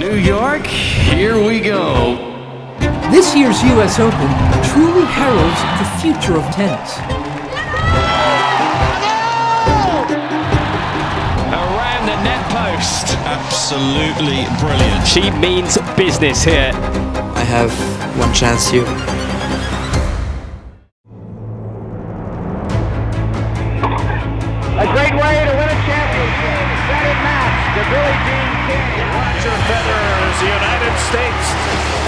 New York, here we go. This year's US Open truly heralds the future of tennis. Around the net post. Absolutely brilliant. She means business here. I have one chance here. A great way to win a championship. Set it match. The Billie Jean King. Roger Federer's United States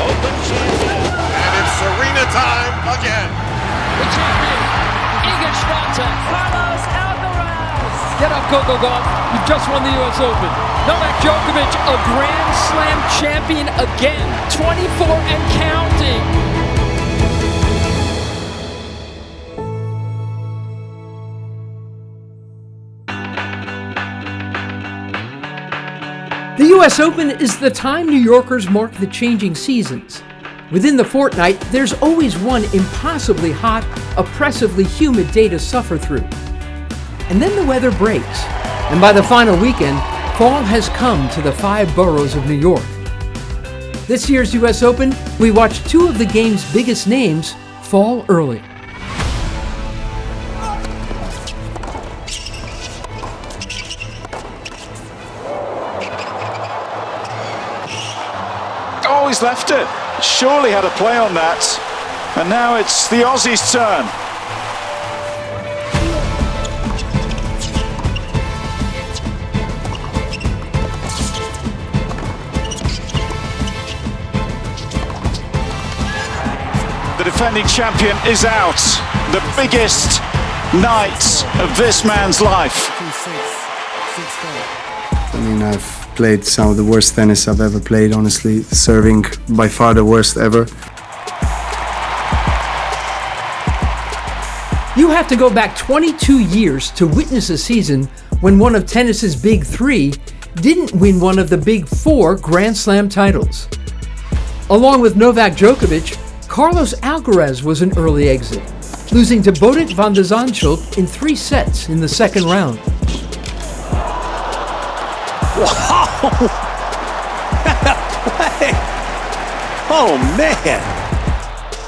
Open champion. And it's Aryna time again. The champion, Iga Swiatek. Carlos Alcaraz. Get up, Coco Gauff. You've just won the US Open. Novak Djokovic, a Grand Slam champion again. 24 and counting. The US Open is the time New Yorkers mark the changing seasons. Within the fortnight, there's always one impossibly hot, oppressively humid day to suffer through. And then the weather breaks, and by the final weekend, fall has come to the 5 boroughs of New York. This year's US Open, we watched 2 of the game's biggest names fall early. Oh, he's left it. Surely had a play on that. And now it's the Aussies' turn. The defending champion is out. The biggest night of this man's life. I mean, I've played some of the worst tennis I've ever played, honestly. Serving by far the worst ever. You have to go back 22 years to witness a season when one of tennis's big 3 didn't win one of the big 4 Grand Slam titles. Along with Novak Djokovic, Carlos Alcaraz was an early exit, losing to Botic van de Zandschulp in 3 sets in the second round. Wow! Oh man!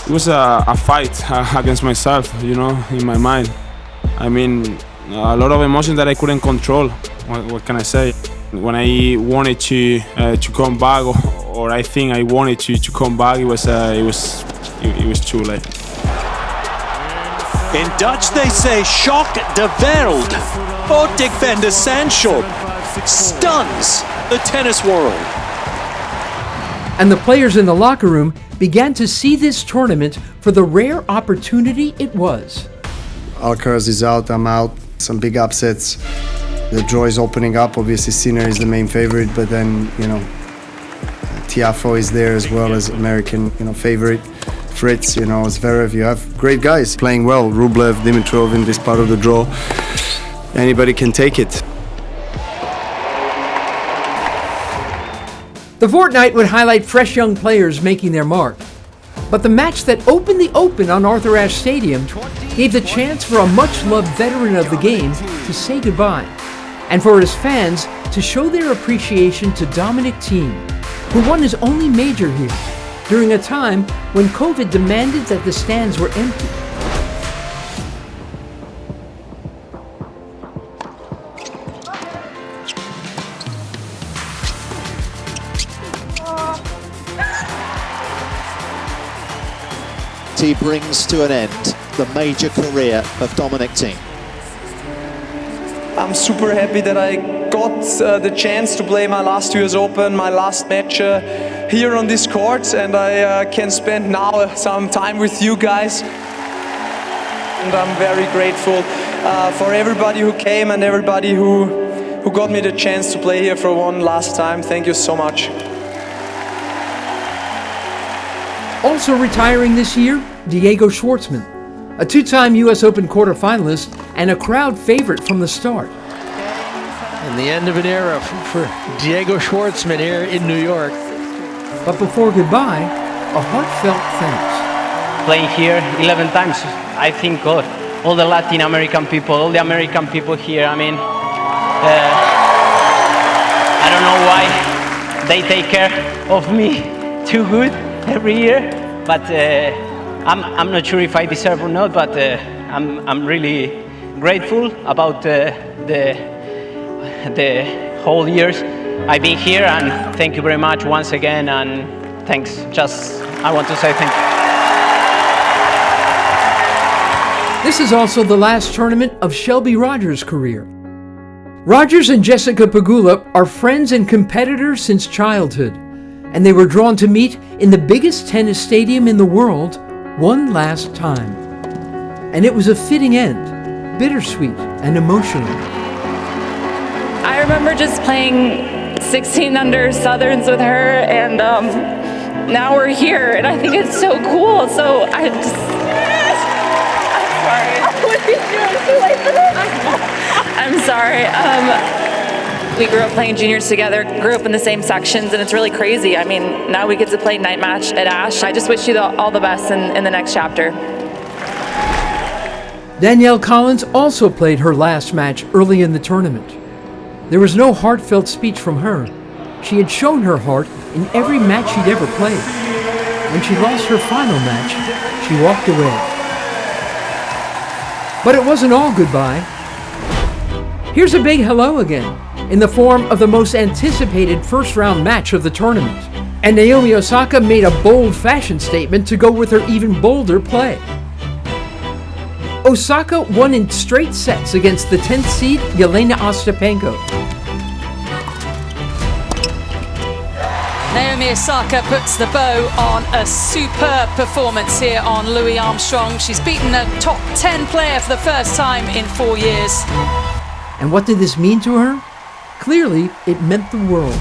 It was a fight against myself, you know, in my mind. I mean, a lot of emotions that I couldn't control. What can I say? When I wanted to come back, or I think I wanted to come back, it was too late. In Dutch they say "shock de wereld." Botic van de Zandschulp stuns the tennis world. And the players in the locker room began to see this tournament for the rare opportunity it was. Alcaraz is out, I'm out. Some big upsets. The draw is opening up. Obviously, Sinner is the main favorite, but then, you know, Tiafoe is there as well as American, favorite. Fritz, Zverev. You have great guys playing well. Rublev, Dimitrov in this part of the draw. Anybody can take it. The fortnight would highlight fresh young players making their mark. But the match that opened the Open on Arthur Ashe Stadium gave the chance for a much-loved veteran of the game to say goodbye, and for his fans to show their appreciation to Dominic Thiem, who won his only major here, during a time when COVID demanded that the stands were empty. He brings to an end the major career of Dominic Thiem. I'm super happy that I got the chance to play my last US Open, my last match here on this court, and I can spend now some time with you guys. And I'm very grateful for everybody who came and everybody who got me the chance to play here for one last time. Thank you so much. Also retiring this year, Diego Schwartzman, a 2-time US Open quarterfinalist and a crowd favorite from the start. And the end of an era for Diego Schwartzman here in New York. But before goodbye, a heartfelt thanks. Playing here 11 times, I think all the Latin American people, all the American people here, I mean, I don't know why they take care of me too good every year. But I'm not sure if I deserve or not. But I'm really grateful about the whole years I've been here, and thank you very much once again. And thanks. I want to say thank you. This is also the last tournament of Shelby Rogers' career. Rogers and Jessica Pegula are friends and competitors since childhood, and they were drawn to meet in the biggest tennis stadium in the world one last time. And it was a fitting end, bittersweet and emotional. I remember just playing 16 under Southerns with her, and now we're here, and I think it's so cool. So I'm sorry. What did you do? Too late for this? I'm sorry. We grew up playing juniors together, grew up in the same sections, and it's really crazy. I mean, now we get to play night match at Ash. I just wish you all the best in the next chapter. Danielle Collins also played her last match early in the tournament. There was no heartfelt speech from her. She had shown her heart in every match she'd ever played. When she lost her final match, she walked away. But it wasn't all goodbye. Here's a big hello again, in the form of the most anticipated first-round match of the tournament. And Naomi Osaka made a bold fashion statement to go with her even bolder play. Osaka won in straight sets against the 10th seed Jelena Ostapenko. Naomi Osaka puts the bow on a superb performance here on Louis Armstrong. She's beaten a top 10 player for the first time in 4 years. And what did this mean to her? Clearly, it meant the world.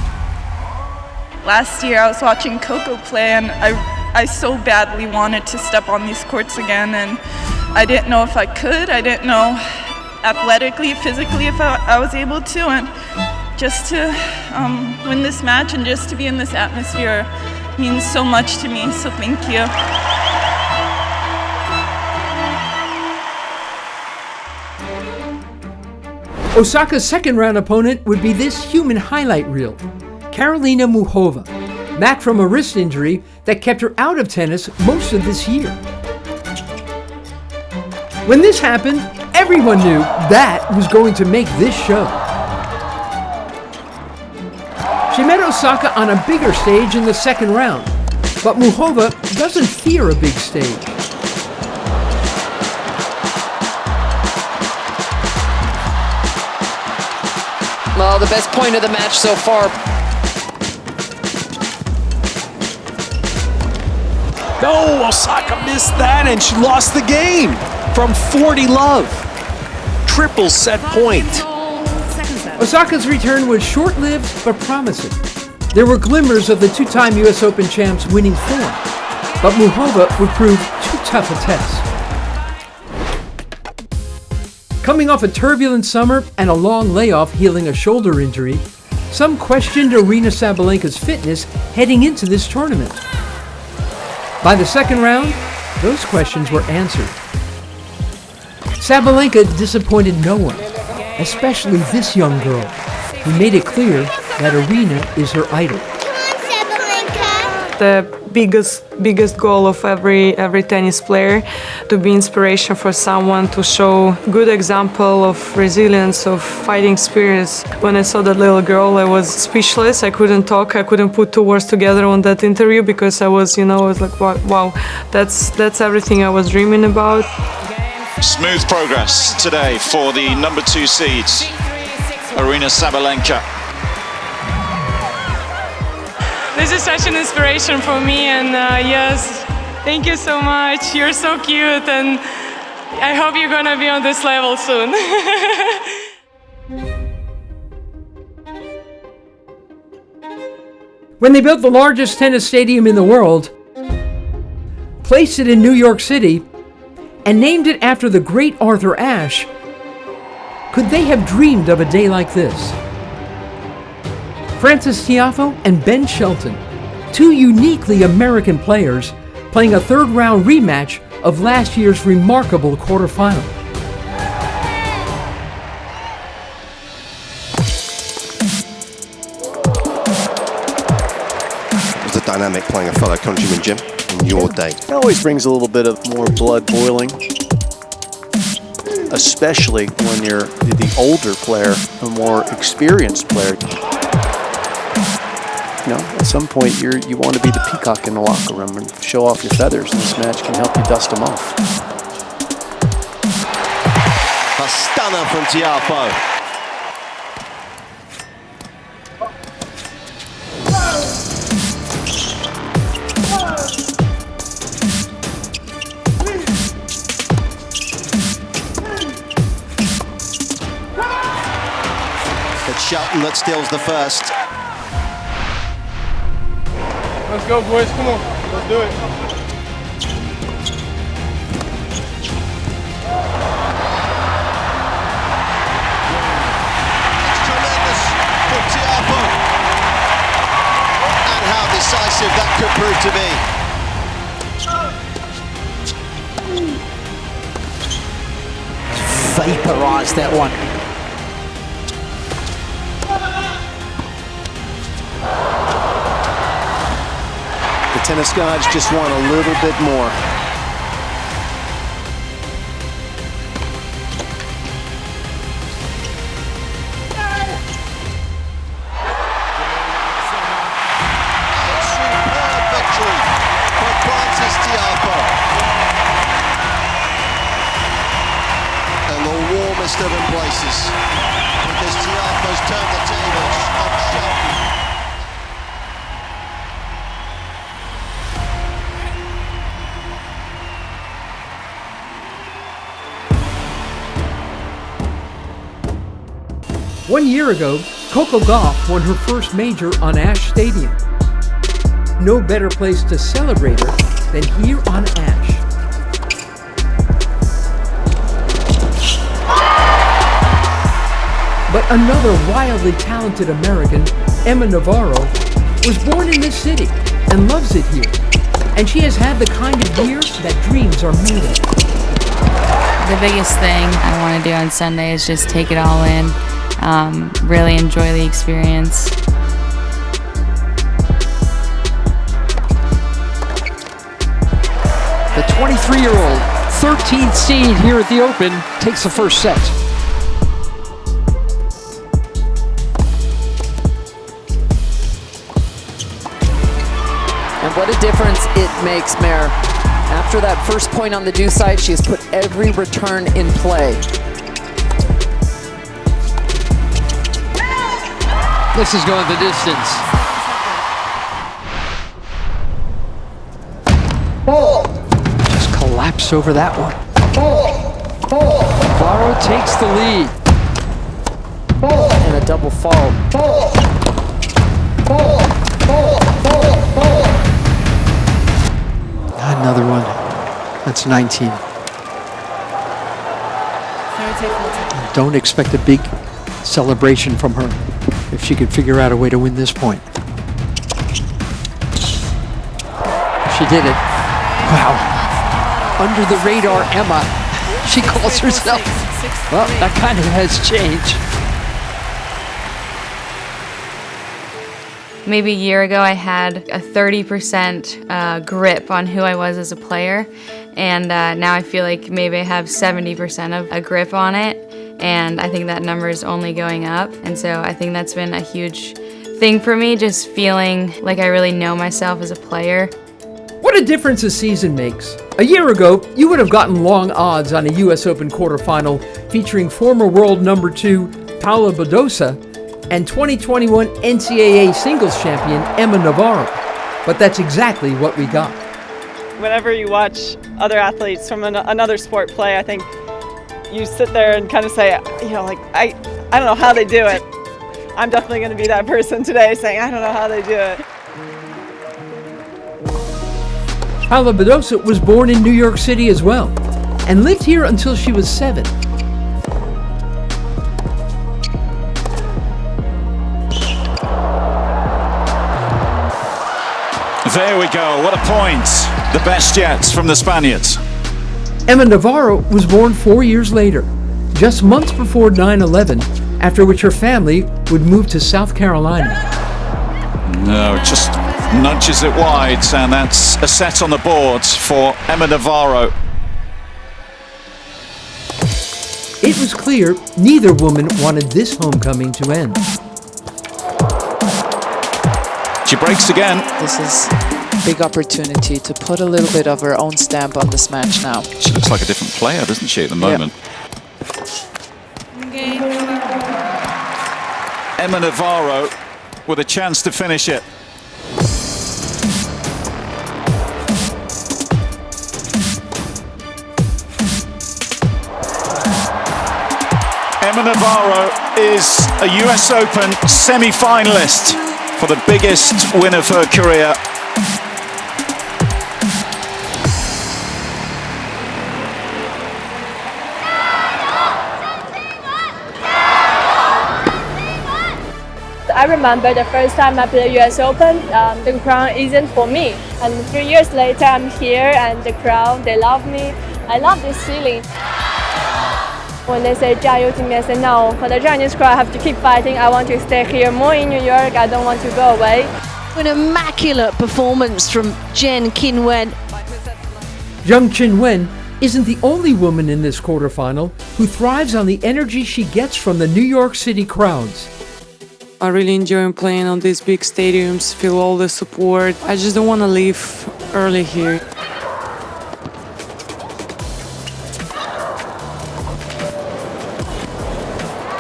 Last year I was watching Coco play, and I so badly wanted to step on these courts again, and I didn't know if I could. I didn't know athletically, physically if I was able to, and just to win this match and just to be in this atmosphere means so much to me, so thank you. Osaka's second-round opponent would be this human highlight reel, Karolina Muchova, back from a wrist injury that kept her out of tennis most of this year. When this happened, everyone knew that was going to make this show. She met Osaka on a bigger stage in the second round, but Muchova doesn't fear a big stage. Well, the best point of the match so far. No, Osaka missed that and she lost the game from 40-love. Triple set point. Osaka's return was short-lived but promising. There were glimmers of the two-time US Open champ's winning form, but Muchova would prove too tough a test. Coming off a turbulent summer and a long layoff healing a shoulder injury, some questioned Aryna Sabalenka's fitness heading into this tournament. By the second round, those questions were answered. Sabalenka disappointed no one, especially this young girl, who made it clear that Aryna is her idol. The biggest goal of every tennis player, to be inspiration for someone, to show good example of resilience, of fighting spirits. When I saw that little girl, I was speechless. I couldn't talk. I couldn't put two words together on that interview because I was like, wow, that's everything I was dreaming about. Smooth progress today for the number 2 seeds, Aryna Sabalenka. This is such an inspiration for me, and yes, thank you so much. You're so cute, and I hope you're gonna be on this level soon. When they built the largest tennis stadium in the world, placed it in New York City, and named it after the great Arthur Ashe, could they have dreamed of a day like this? Frances Tiafoe and Ben Shelton, two uniquely American players, playing a third-round rematch of last year's remarkable quarterfinal. dynamic playing a fellow countryman, Jim, in your day? It always brings a little bit of more blood boiling, especially when you're the older player, a more experienced player. You know, at some point you want to be the peacock in the locker room and show off your feathers, and this match can help you dust them off. A stunner from Tiafoe. It's Shelton that steals the first. Let's go, boys. Come on. Let's do it. It's tremendous from Tiafoe. And how decisive that could prove to be. Vaporized that one. The tennis gods just want a little bit more. Superb victory for Francis Tiafoe. And the warmest of embraces, because Tiafoe's turned the tables on Shelton. One year ago, Coco Gauff won her first major on Ashe Stadium. No better place to celebrate her than here on Ashe. But another wildly talented American, Emma Navarro, was born in this city and loves it here. And she has had the kind of year that dreams are made of. The biggest thing I want to do on Sunday is just take it all in. Really enjoy the experience. The 23-year-old, 13th seed here at the Open, takes the first set. And what a difference it makes, Mare. After that first point on the due side, she has put every return in play. This is going the distance. Just collapse over that one. Navarro takes the lead. And a double fault. Another one. That's 19. Don't expect a big celebration from her if she could figure out a way to win this point. She did it. Wow. Under the radar, Emma. She calls herself. Well, that kind of has changed. Maybe a year ago I had a 30% grip on who I was as a player, and now I feel like maybe I have 70% of a grip on it, and I think that number is only going up, and so I think that's been a huge thing for me, just feeling like I really know myself as a player. What a difference a season makes. A year ago, you would have gotten long odds on a US Open quarterfinal featuring former world number 2 Paula Badosa and 2021 NCAA singles champion Emma Navarro. But that's exactly what we got. Whenever you watch other athletes from another sport play, I think you sit there and kind of say, you know, like, I don't know how they do it. I'm definitely going to be that person today saying, I don't know how they do it. Paula Badosa was born in New York City as well and lived here until she was 7. There we go, what a point. The best yet from the Spaniards. Emma Navarro was born 4 years later, just months before 9/11, after which her family would move to South Carolina. No, just nudges it wide, and that's a set on the boards for Emma Navarro. It was clear neither woman wanted this homecoming to end. She breaks again. This is a big opportunity to put a little bit of her own stamp on this match now. She looks like a different player, doesn't she, at the moment? Emma Navarro with a chance to finish it. Emma Navarro is a US Open semi-finalist for the biggest win of her career. I remember the first time I played US Open, the crown isn't for me. And 3 years later, I'm here and the crown, they love me. I love this feeling. When they say, 加油, to me, I say, no, for the Chinese crowd, I have to keep fighting. I want to stay here more in New York. I don't want to go away. An immaculate performance from Jen Qinwen. Zheng Qinwen isn't the only woman in this quarterfinal who thrives on the energy she gets from the New York City crowds. I really enjoy playing on these big stadiums, feel all the support. I just don't want to leave early here.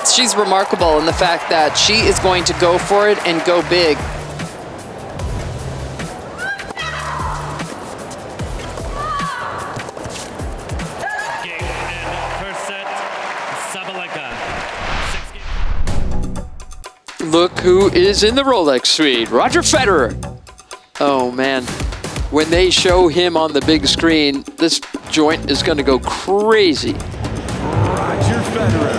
She's remarkable in the fact that she is going to go for it and go big. First set, Sabalenka. Look who is in the Rolex suite, Roger Federer. Oh man, when they show him on the big screen, this joint is going to go crazy. Roger Federer.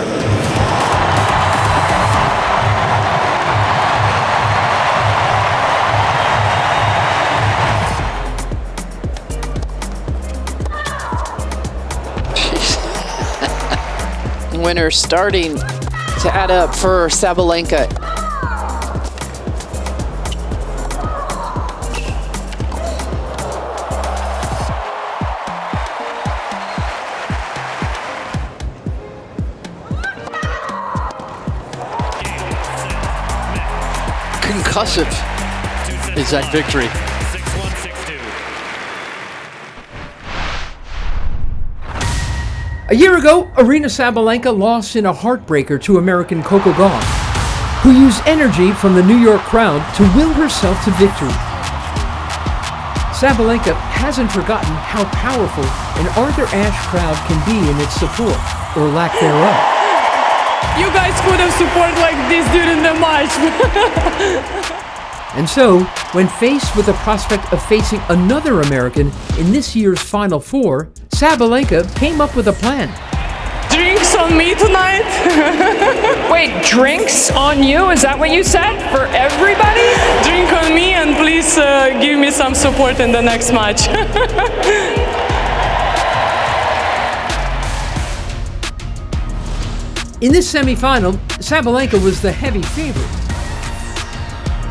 Winner starting to add up for Sabalenka. Concussive is that victory. 6-1, 6-2. A year ago, Aryna Sabalenka lost in a heartbreaker to American Coco Gauff, who used energy from the New York crowd to will herself to victory. Sabalenka hasn't forgotten how powerful an Arthur Ashe crowd can be in its support, or lack thereof. You guys could have supported like this during the match. And so, when faced with the prospect of facing another American in this year's Final Four, Sabalenka came up with a plan. Drinks on me tonight? Wait, drinks on you? Is that what you said? For everybody? Drink on me and please give me some support in the next match. In this semifinal, Sabalenka was the heavy favorite.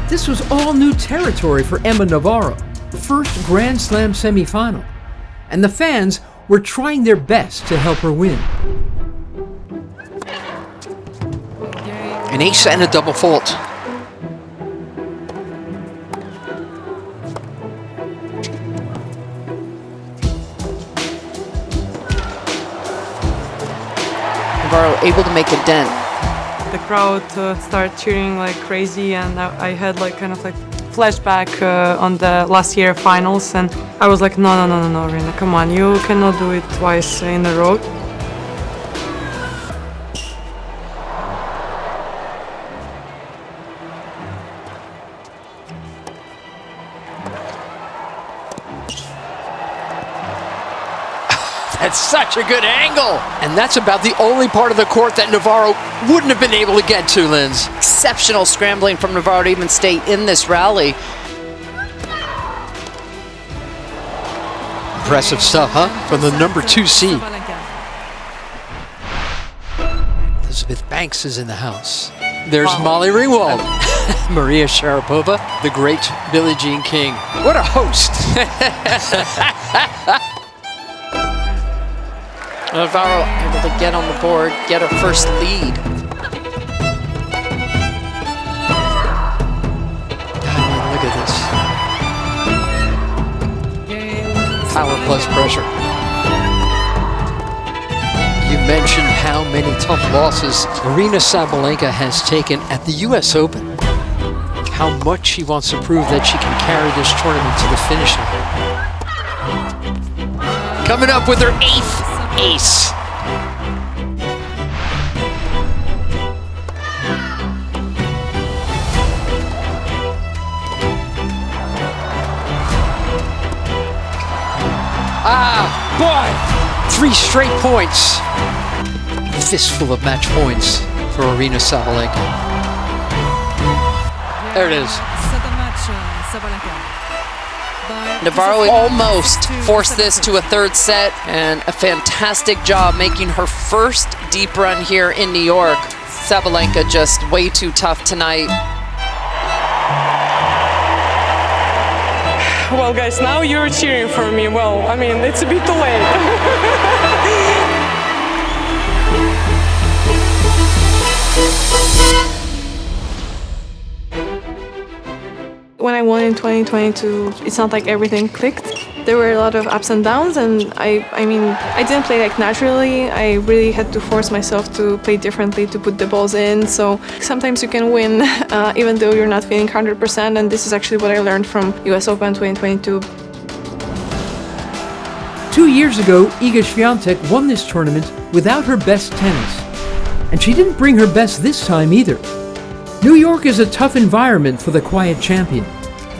This was all new territory for Emma Navarro, first Grand Slam semifinal, and the fans were trying their best to help her win. An ace and a double fault. Navarro able to make a dent. The crowd started cheering like crazy, and I had like kind of like flashback on the last year finals, and I was like, no, Aryna, come on, you cannot do it twice in a row. That's such a good angle. And that's about the only part of the court that Navarro wouldn't have been able to get to, Linz. Exceptional scrambling from Navarro to even stay in this rally. Impressive stuff, huh? From the number 2 seed. Elizabeth Banks is in the house. There's Molly Ringwald. Maria Sharapova, the great Billie Jean King. What a host! Navarro able to get on the board, get her first lead. Look at this. Power plus pressure. You mentioned how many tough losses Aryna Sabalenka has taken at the US Open. How much she wants to prove that she can carry this tournament to the finish line. Coming up with her 8th ace. Boy! 3 straight points. A fistful of match points for Aryna Sabalenka. There it is. Navarro almost forced this to a 3rd set, and a fantastic job making her first deep run here in New York. Sabalenka just way too tough tonight. Well, guys, now you're cheering for me. Well, I mean, it's a bit too late. When I won in 2022, it's not like everything clicked. There were a lot of ups and downs, and I mean, I didn't play like naturally. I really had to force myself to play differently, to put the balls in. So sometimes you can win even though you're not feeling 100%, and this is actually what I learned from US Open 2022. 2 years ago, Iga Świątek won this tournament without her best tennis. And she didn't bring her best this time either. New York is a tough environment for the quiet champion,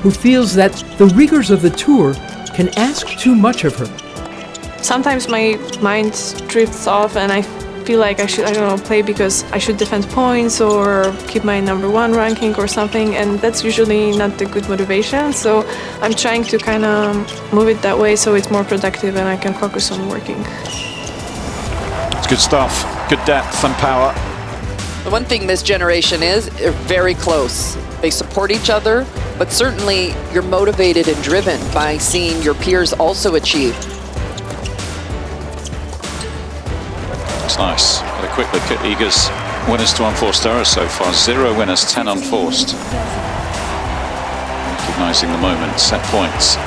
who feels that the rigors of the tour can ask too much of her. Sometimes my mind drifts off and I feel like I should, I don't know, play because I should defend points or keep my #1 ranking or something, and that's usually not the good motivation. So I'm trying to kind of move it that way so it's more productive and I can focus on working. It's good stuff, good depth and power. The one thing this generation is, they're very close. They support each other, but certainly you're motivated and driven by seeing your peers also achieve. It's nice. Had a quick look at Iga's winners to unforced errors so far. 0 winners, 10 unforced. Recognizing the moment, set points.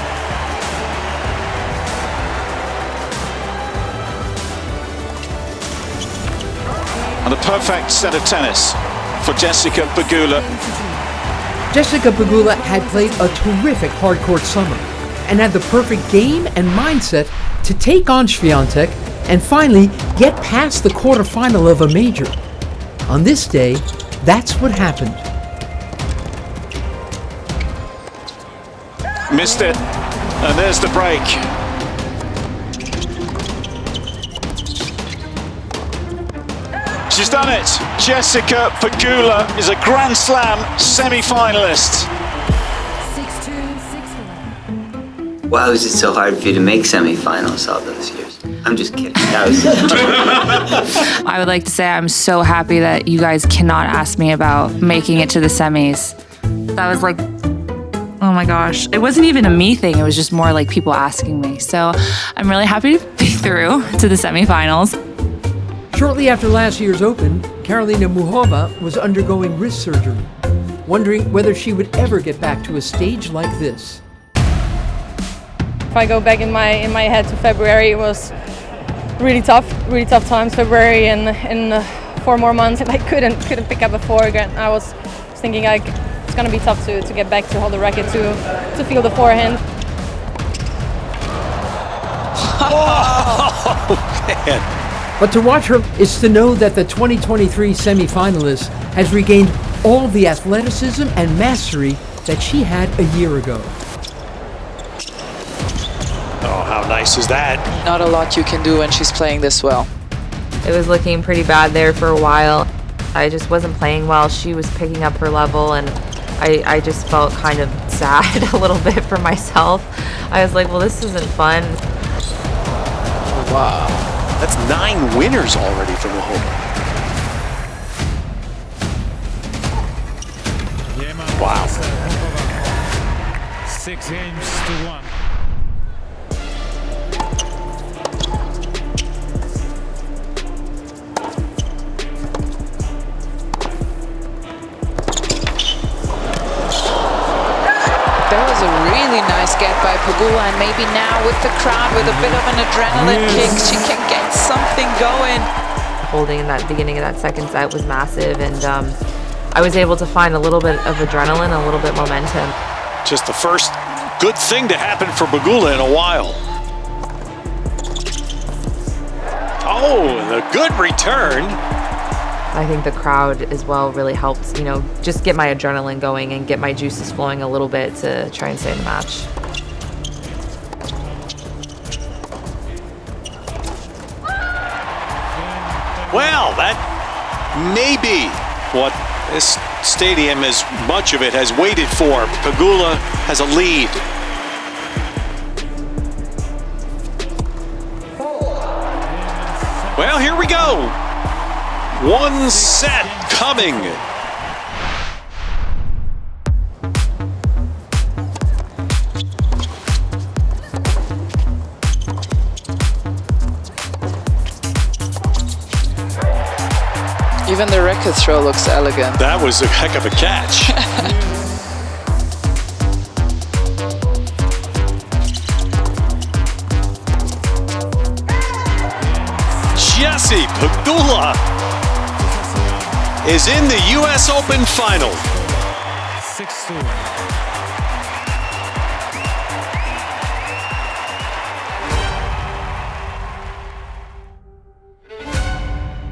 And a perfect set of tennis for Jessica Pegula. Jessica Pegula had played a terrific hard-court summer and had the perfect game and mindset to take on Świątek and finally get past the quarterfinal of a major. On this day, that's what happened. Missed it, and there's the break. She's done it. Jessica Pegula is a Grand Slam semi-finalist. 6-2, 6-1. Why was it so hard for you to make semi-finals all those years? I'm just kidding. That was I would like to say I'm so happy that you guys cannot ask me about making it to the semis. That was like, oh my gosh. It wasn't even a me thing. It was just more like people asking me. So I'm really happy to be through to the semifinals. Shortly after last year's Open, Karolina Muchova was undergoing wrist surgery, wondering whether she would ever get back to a stage like this. If I go back in my head to February, it was really tough times. February and 4 more months, and I couldn't pick up a forehand. I was thinking like it's gonna be tough to get back to hold the racket to feel the forehand. Oh man! But to watch her is to know that the 2023 semi-finalist has regained all the athleticism and mastery that she had a year ago. Oh, how nice is that? Not a lot you can do when she's playing this well. It was looking pretty bad there for a while. I just wasn't playing well. She was picking up her level, and I just felt kind of sad a little bit for myself. I was like, well, this isn't fun. Wow. That's 9 winners already for Muchova. Wow. 6 games to 1. That was a really nice get by Pegula, and maybe now with the crowd, with a bit of an adrenaline kick, she can get something going. Holding in that beginning of that second set was massive, and I was able to find a little bit of adrenaline, a little bit momentum. Just the first good thing to happen for Pegula in a while. Oh, the good return. I think the crowd as well really helped, you know, just get my adrenaline going and get my juices flowing a little bit to try and stay in the match. Well, that may be what this stadium, as much of it, has waited for. Pegula has a lead. Well, here we go. One set coming. Even the record throw looks elegant. That was a heck of a catch. Jessie Pegula is in the US Open final. 6-2.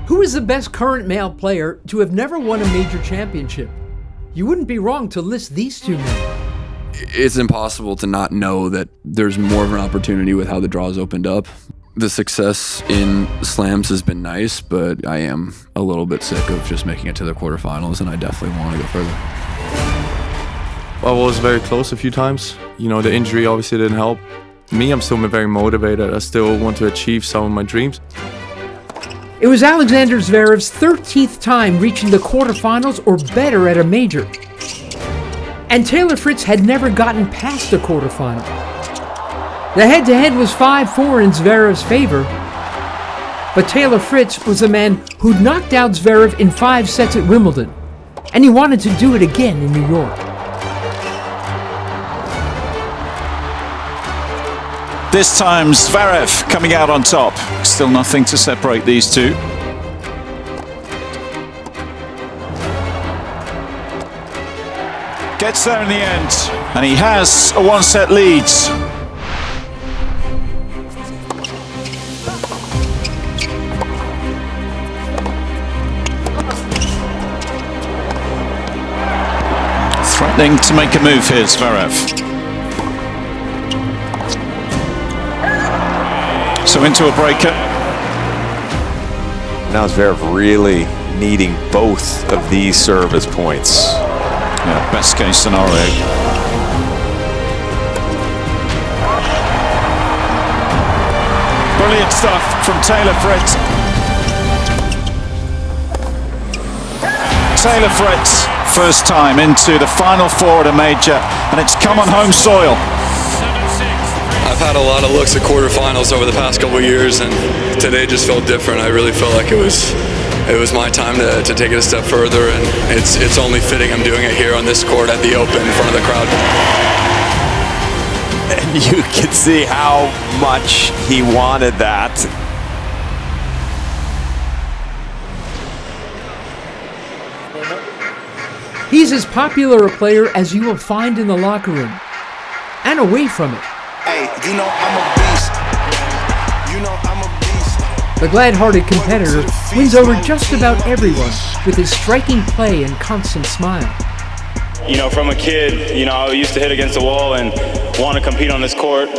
Who is the best current male player to have never won a major championship? You wouldn't be wrong to list these two men. It's impossible to not know that there's more of an opportunity with how the draws opened up. The success in slams has been nice, but I am a little bit sick of just making it to the quarterfinals, and I definitely want to go further. I was very close a few times. You know, the injury obviously didn't help. Me, I'm still very motivated. I still want to achieve some of my dreams. It was Alexander Zverev's 13th time reaching the quarterfinals or better at a major. And Taylor Fritz had never gotten past the quarterfinal. The head-to-head was 5-4 in Zverev's favor, but Taylor Fritz was the man who'd knocked out Zverev in 5 sets at Wimbledon, and he wanted to do it again in New York. This time Zverev coming out on top. Still nothing to separate these two. Gets there in the end, and he has a one-set lead. Threatening to make a move here, Zverev. So into a breaker. Now Zverev really needing both of these service points. Yeah, best case scenario. Brilliant stuff from Taylor Fritz. Taylor Fritz, first time into the final four at a major, and it's come on home soil. I've had a lot of looks at quarterfinals over the past couple of years, and today just felt different. I really felt like it was my time to take it a step further, and it's only fitting I'm doing it here on this court at the Open in front of the crowd. And you can see how much he wanted that. He's as popular a player as you will find in the locker room, and away from it. Hey, you know I'm a beast. You know I'm a beast. The glad-hearted competitor wins over just about everyone with his striking play and constant smile. You know, from a kid, you know, I used to hit against the wall and want to compete on this court.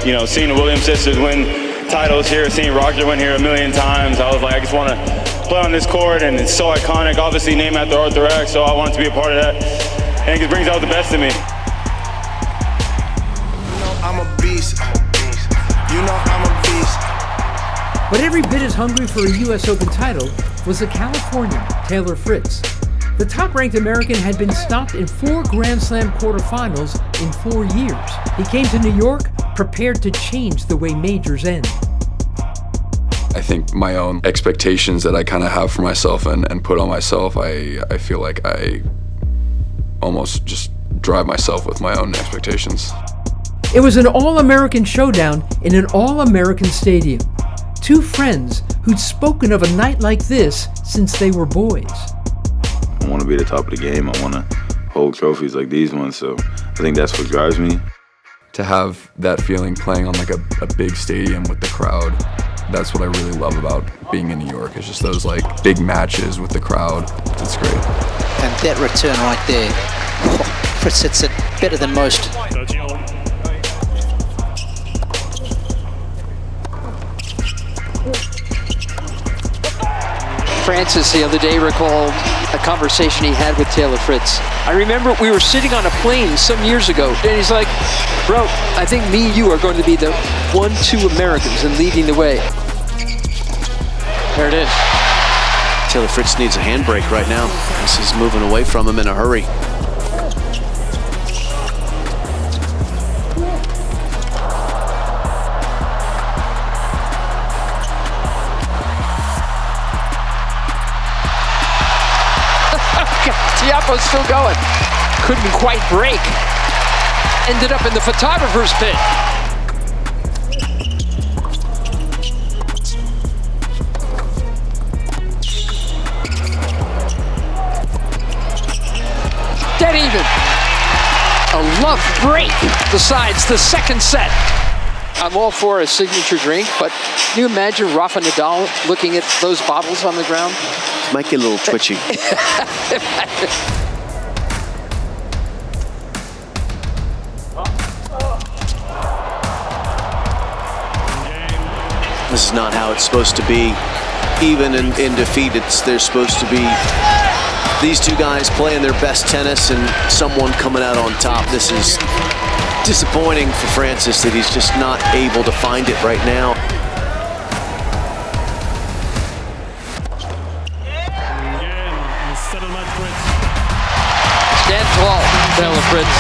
You know, seeing the Williams sisters win titles here, seeing Roger win here a million times, I was like, I just want to play on this court, and it's so iconic, obviously named after Arthur Ashe, so I wanted to be a part of that, and it just brings out the best in me. I'm a beast. You know I'm a beast. But every bit as hungry for a US Open title was the Californian Taylor Fritz. The top-ranked American had been stopped in 4 Grand Slam quarterfinals in 4 years. He came to New York prepared to change the way majors end. I think my own expectations that I kind of have for myself and put on myself, I feel like I almost just drive myself with my own expectations. It was an all-American showdown in an all-American stadium. 2 friends who'd spoken of a night like this since they were boys. I want to be at the top of the game. I want to hold trophies like these ones, so I think that's what drives me. To have that feeling playing on like a big stadium with the crowd, that's what I really love about being in New York. It's just those like big matches with the crowd. It's great. And that return right there, Fritz hits it better than most. Francis the other day recalled a conversation he had with Taylor Fritz. I remember we were sitting on a plane some years ago, and he's like, bro, I think me and you are going to be the 1-2 Americans and leading the way. There it is. Taylor Fritz needs a handbrake right now. This is moving away from him in a hurry. Tiafoe's still going. Couldn't quite break. Ended up in the photographer's pit. Dead even. A love break decides the second set. I'm all for a signature drink, but can you imagine Rafa Nadal looking at those bottles on the ground? Might get a little twitchy. This is not how it's supposed to be. Even in defeat, they're supposed to be these 2 guys playing their best tennis and someone coming out on top. This is disappointing for Francis that he's just not able to find it right now. Stand tall, Taylor Fritz.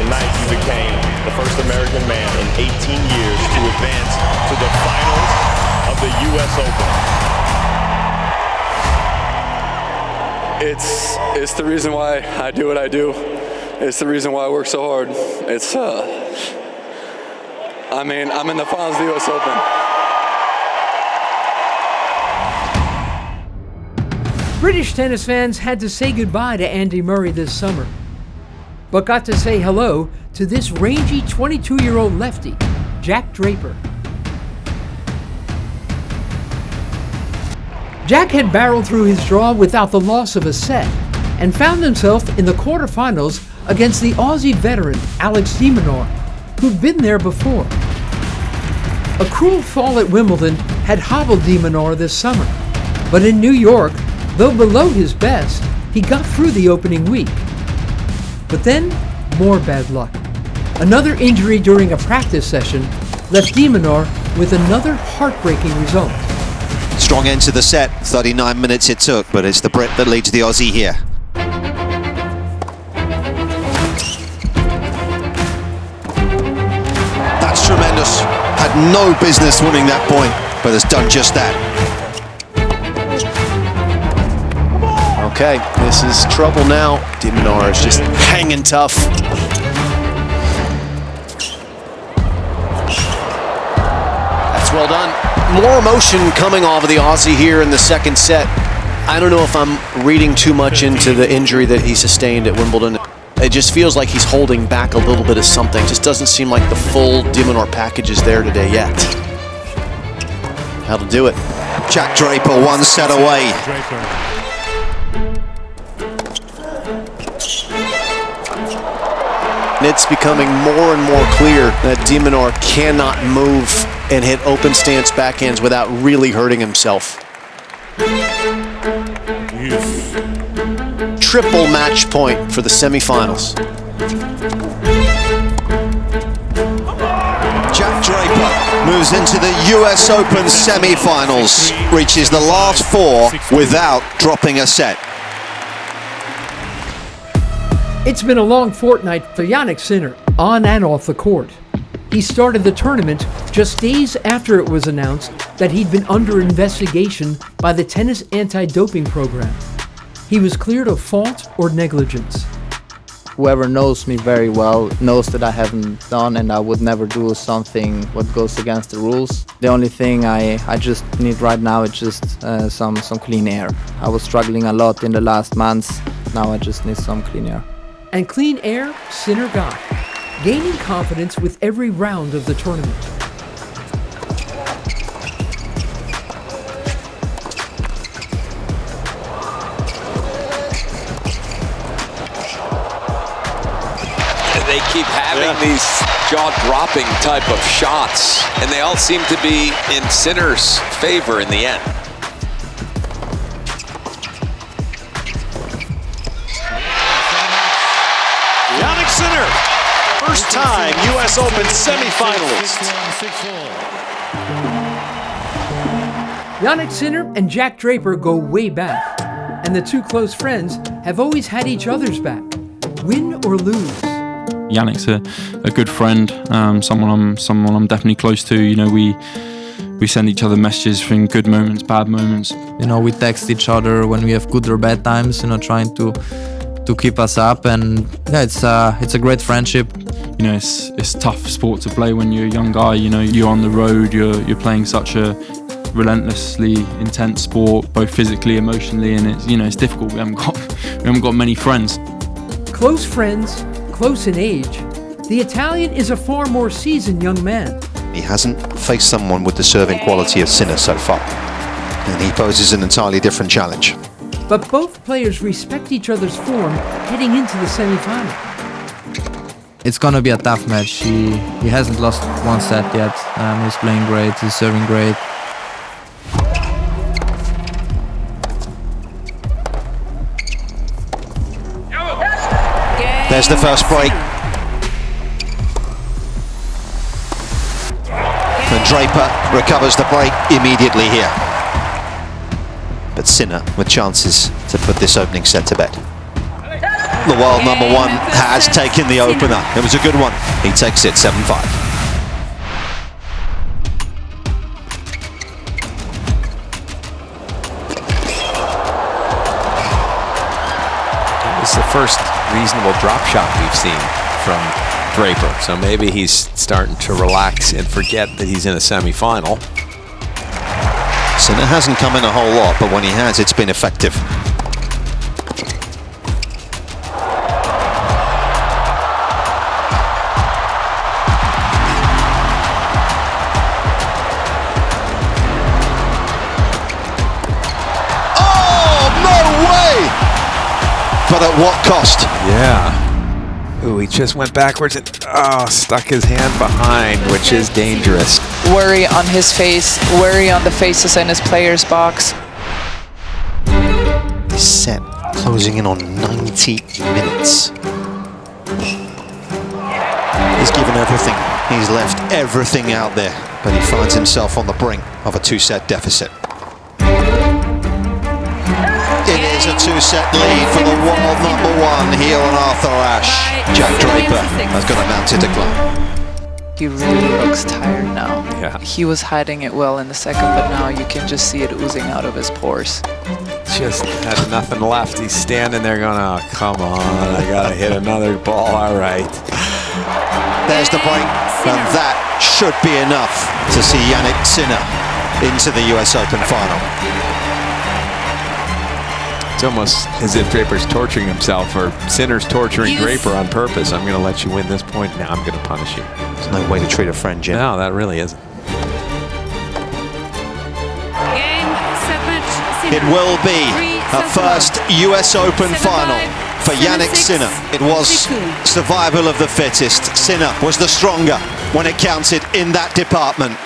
Tonight he became the first American man in 18 years to advance to the finals of the US Open. It's the reason why I do what I do. It's the reason why I work so hard. It's I'm in the finals of the US Open. British tennis fans had to say goodbye to Andy Murray this summer, but got to say hello to this rangy 22-year-old lefty, Jack Draper. Jack had barreled through his draw without the loss of a set and found himself in the quarterfinals against the Aussie veteran Alex de Minaur, who'd been there before. A cruel fall at Wimbledon had hobbled de Minaur this summer, but in New York, though below his best, he got through the opening week. But then, more bad luck. Another injury during a practice session left de Minaur with another heartbreaking result. Strong end to the set, 39 minutes it took, but it's the Brit that leads the Aussie here. That's tremendous. Had no business winning that point, but has done just that. Okay, this is trouble now. De Minaur is just hanging tough. That's well done. More emotion coming off of the Aussie here in the second set. I don't know if I'm reading too much into the injury that he sustained at Wimbledon. It just feels like he's holding back a little bit of something. Just doesn't seem like the full de Minaur package is there today yet. That'll do it. Jack Draper, one set away. And it's becoming more and more clear that de Minaur cannot move and hit open stance backhands without really hurting himself. Triple match point for the semifinals. Jack Draper moves into the US Open semifinals, reaches the last 4 without dropping a set. It's been a long fortnight for Jannik Sinner, on and off the court. He started the tournament just days after it was announced that he'd been under investigation by the tennis anti-doping program. He was cleared of fault or negligence. Whoever knows me very well knows that I haven't done and I would never do something what goes against the rules. The only thing I just need right now is just some clean air. I was struggling a lot in the last months. Now I just need some clean air. And clean air Sinner got, gaining confidence with every round of the tournament. They keep having these jaw-dropping type of shots, and they all seem to be in Sinner's favor in the end. Jannik Sinner, first time US Open semifinalist. Jannik Sinner and Jack Draper go way back, and the two close friends have always had each other's back, win or lose. Jannik's a good friend, someone I'm definitely close to. You know, we send each other messages from good moments, bad moments. You know, we text each other when we have good or bad times, you know, trying to keep us up, and yeah, it's a great friendship. You know, it's tough sport to play when you're a young guy. You know, you're on the road, you're playing such a relentlessly intense sport, both physically, emotionally, and it's difficult. We haven't got many friends. Close friends, close in age, the Italian is a far more seasoned young man. He hasn't faced someone with the serving quality of Sinner so far, and he poses an entirely different challenge. But both players respect each other's form heading into the semi-final. It's gonna be a tough match. He hasn't lost one set yet. He's playing great, he's serving great. There's the first break. And Draper recovers the break immediately here. But Sinner with chances to put this opening set to bed. The world number one has taken the opener. It was a good one. He takes it 7-5. It's the first reasonable drop shot we've seen from Draper, so maybe he's starting to relax and forget that he's in a semi-final. Sinner hasn't come in a whole lot, but when he has, it's been effective. Oh, no way! But at what cost? Yeah. Ooh, he just went backwards and stuck his hand behind, which is dangerous. Worry on his face, worry on the faces in his player's box. This set closing in on 90 minutes. He's given everything. He's left everything out there, but he finds himself on the brink of a two-set deficit. It is a two-set lead for the world number one here on Arthur Ashe. Jack Draper has got a mountain to climb. He really looks tired now. Yeah. He was hiding it well in the second, but now you can just see it oozing out of his pores. Just had nothing left. He's standing there going, oh, come on, I gotta hit another ball, all right. There's the break, and that should be enough to see Jannik Sinner into the US Open final. It's almost as if Draper's torturing himself, or Sinner's torturing Draper on purpose. I'm going to let you win this point, now I'm going to punish you. There's no way to treat a friend, Jim. No, that really isn't. It will be a first US Open final for Jannik Sinner. It was survival of the fittest. Sinner was the stronger when it counted in that department.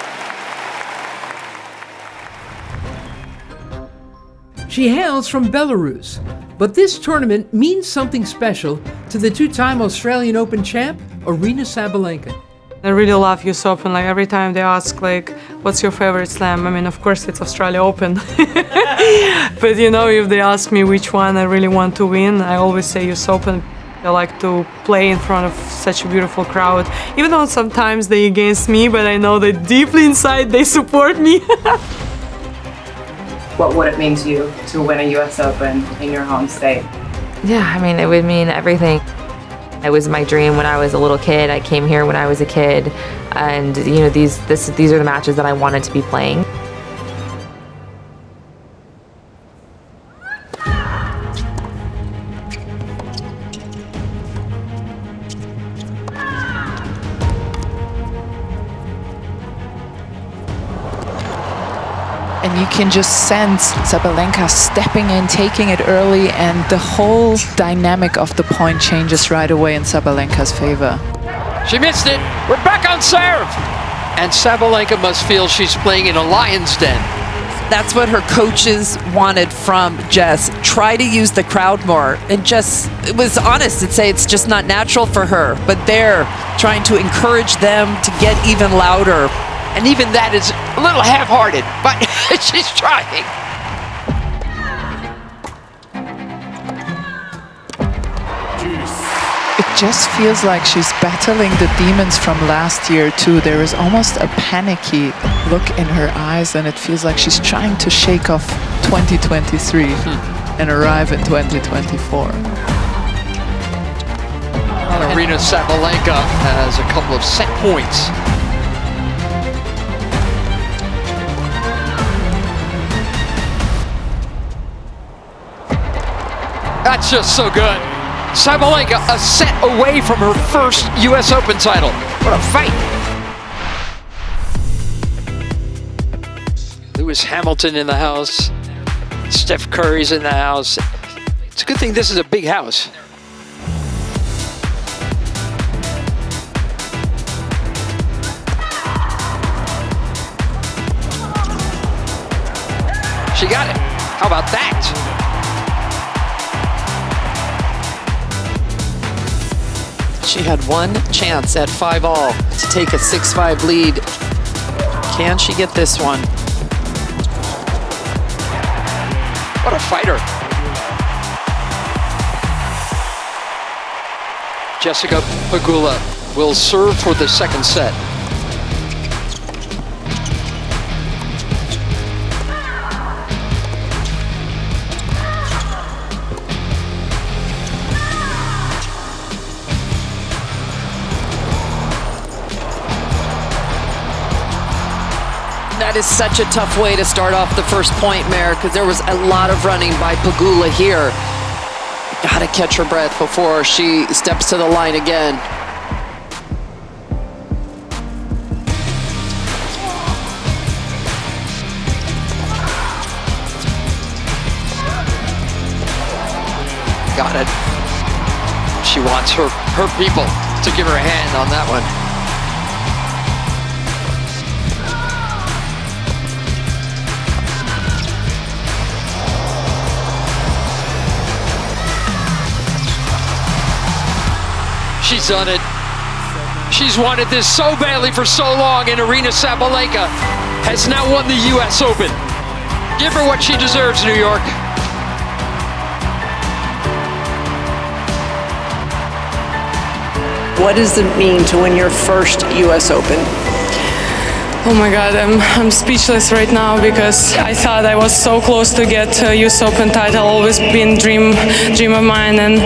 She hails from Belarus, but this tournament means something special to the two-time Australian Open champ, Aryna Sabalenka. I really love US Open. Like every time they ask, like, what's your favorite slam? I mean, of course it's Australia Open. But you know, if they ask me which one I really want to win, I always say US Open. I like to play in front of such a beautiful crowd, even though sometimes they're against me, but I know that deeply inside they support me. What would it mean to you to win a US Open in your home state? Yeah, I mean, it would mean everything. It was my dream when I was a little kid. I came here when I was a kid, and you know, these are the matches that I wanted to be playing. And you can just sense Sabalenka stepping in, taking it early, and the whole dynamic of the point changes right away in Sabalenka's favor. She missed it. We're back on serve. And Sabalenka must feel she's playing in a lion's den. That's what her coaches wanted from Jess. Try to use the crowd more. And Jess was honest and say it's just not natural for her. But they're trying to encourage them to get even louder. And even that is a little half-hearted, but she's trying. It just feels like she's battling the demons from last year too. There is almost a panicky look in her eyes, and it feels like she's trying to shake off 2023 and arrive in 2024. Aryna Sabalenka has a couple of set points. That's just so good. Sabalenka a set away from her first US Open title. What a fight. Lewis Hamilton in the house. Steph Curry's in the house. It's a good thing this is a big house. She got it. How about that? She had one chance at 5-all to take a 6-5 lead. Can she get this one? What a fighter. Jessica Pegula will serve for the second set. That is such a tough way to start off the first point, Mare, because there was a lot of running by Pegula here. Gotta catch her breath before she steps to the line again. Got it. She wants her people to give her a hand on that one. She's done it. She's wanted this so badly for so long, and Aryna Sabalenka has now won the US Open. Give her what she deserves, New York. What does it mean to win your first US Open? Oh my God, I'm speechless right now because I thought I was so close to get a US Open title, always been dream of mine, and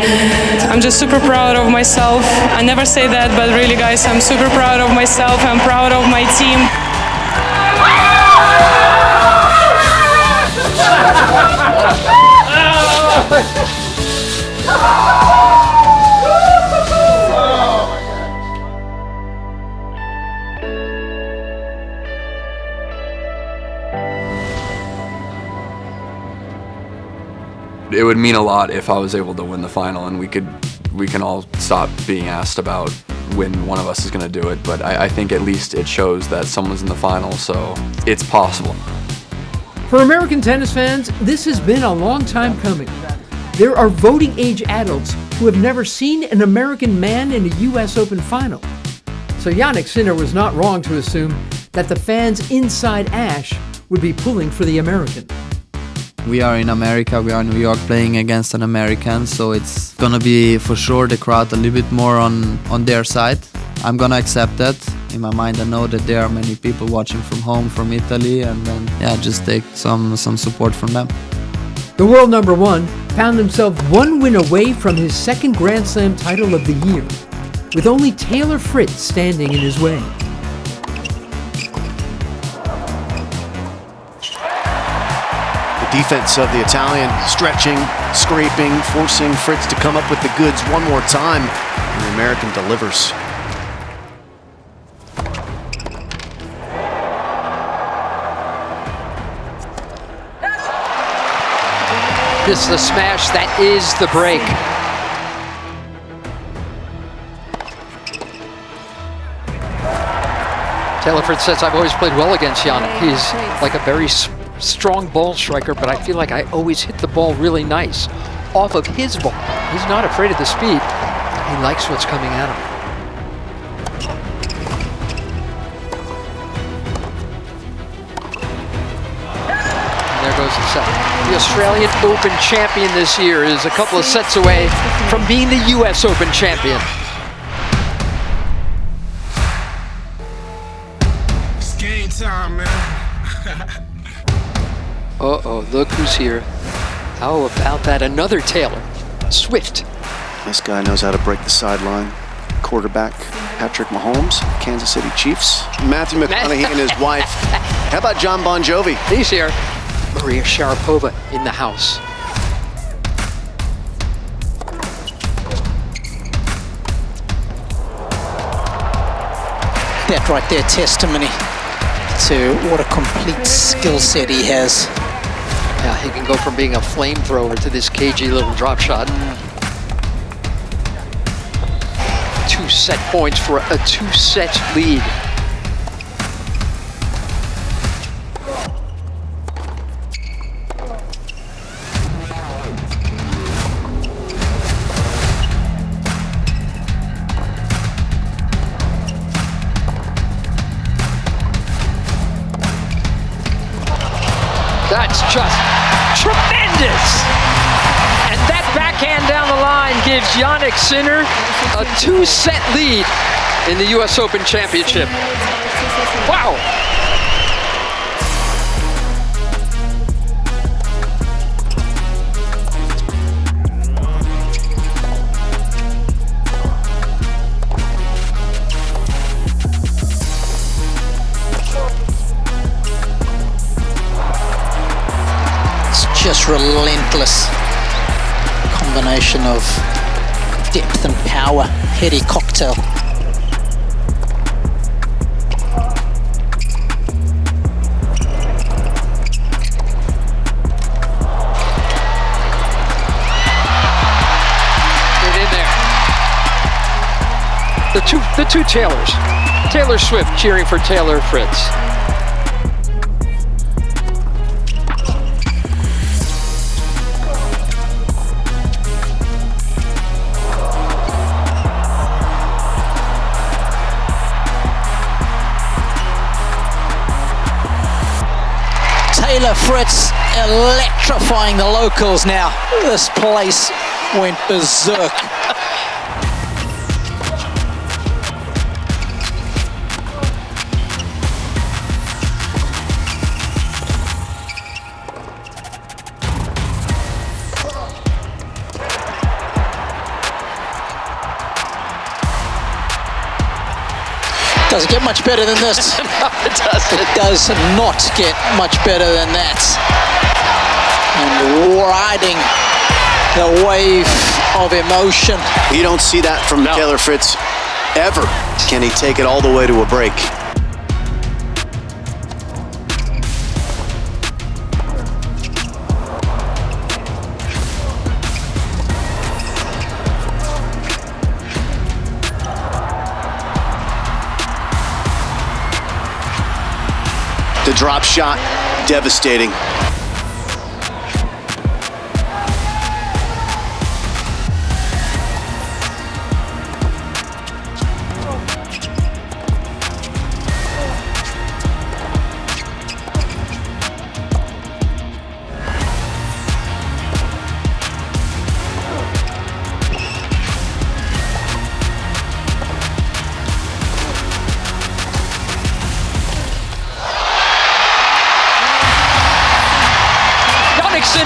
I'm just super proud of myself. I never say that, but really guys, I'm super proud of myself, I'm proud of my team. It would mean a lot if I was able to win the final, and we can all stop being asked about when one of us is going to do it. But I think at least it shows that someone's in the final, so it's possible. For American tennis fans, this has been a long time coming. There are voting age adults who have never seen an American man in a US Open final. So Jannik Sinner was not wrong to assume that the fans inside Ash would be pulling for the American. We are in America, we are in New York playing against an American, so it's gonna be for sure the crowd a little bit more on their side. I'm gonna accept that. In my mind I know that there are many people watching from home, from Italy, and then just take some support from them. The world number one found himself one win away from his second Grand Slam title of the year, with only Taylor Fritz standing in his way. Defense of the Italian, stretching, scraping, forcing Fritz to come up with the goods one more time, and the American delivers. This is the smash, that is the break. Taylor Fritz says, I've always played well against Jannik. He's like a very strong ball striker, but I feel like I always hit the ball really nice off of his ball. He's not afraid of the speed. He likes what's coming at him. And there goes the set. The Australian Open champion this year is a couple of sets away from being the US Open champion. It's game time, man. Uh-oh, look who's here. How about that? Another Taylor. Swift. This guy knows how to break the sideline. Quarterback Patrick Mahomes, Kansas City Chiefs. Matthew McConaughey and his wife. How about John Bon Jovi? He's here. Maria Sharapova in the house. That right there, testimony to what a complete skill set he has. Yeah, he can go from being a flamethrower to this cagey little drop shot. 2 set points for a 2-set lead. That's just tremendous! And that backhand down the line gives Jannik Sinner a 2-set lead in the US Open Championship. Wow! Just relentless combination of depth and power, heady cocktail. Get in there. The two Taylors. Taylor Swift cheering for Taylor Fritz. Taylor Fritz electrifying the locals now. This place went berserk. Doesn't get much better than this. No, it doesn't. It does not get much better than that. And riding the wave of emotion. You don't see that from Taylor Fritz ever. Can he take it all the way to a break? The drop shot, devastating.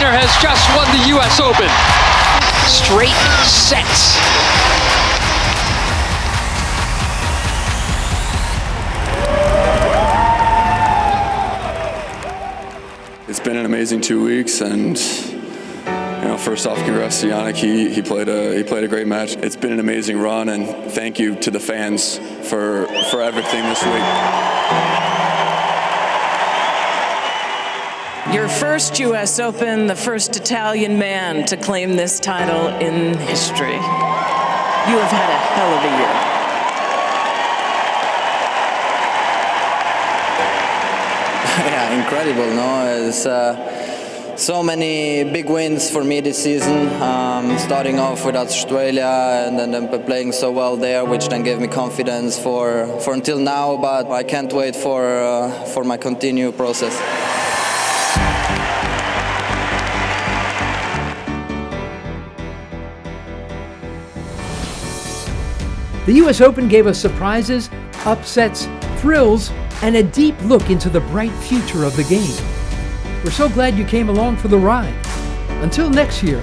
winner has just won the US Open. Straight sets. It's been an amazing 2 weeks, and first off, congrats to Jannik. He played a great match. It's been an amazing run, and thank you to the fans for everything this week. Your first US Open, the first Italian man to claim this title in history. You have had a hell of a year. Yeah, incredible, no? It's so many big wins for me this season, starting off with Australia and then playing so well there, which then gave me confidence for until now, but I can't wait for my continued process. The US Open gave us surprises, upsets, thrills, and a deep look into the bright future of the game. We're so glad you came along for the ride. Until next year,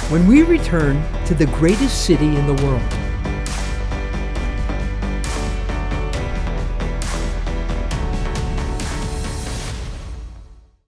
when we return to the greatest city in the world.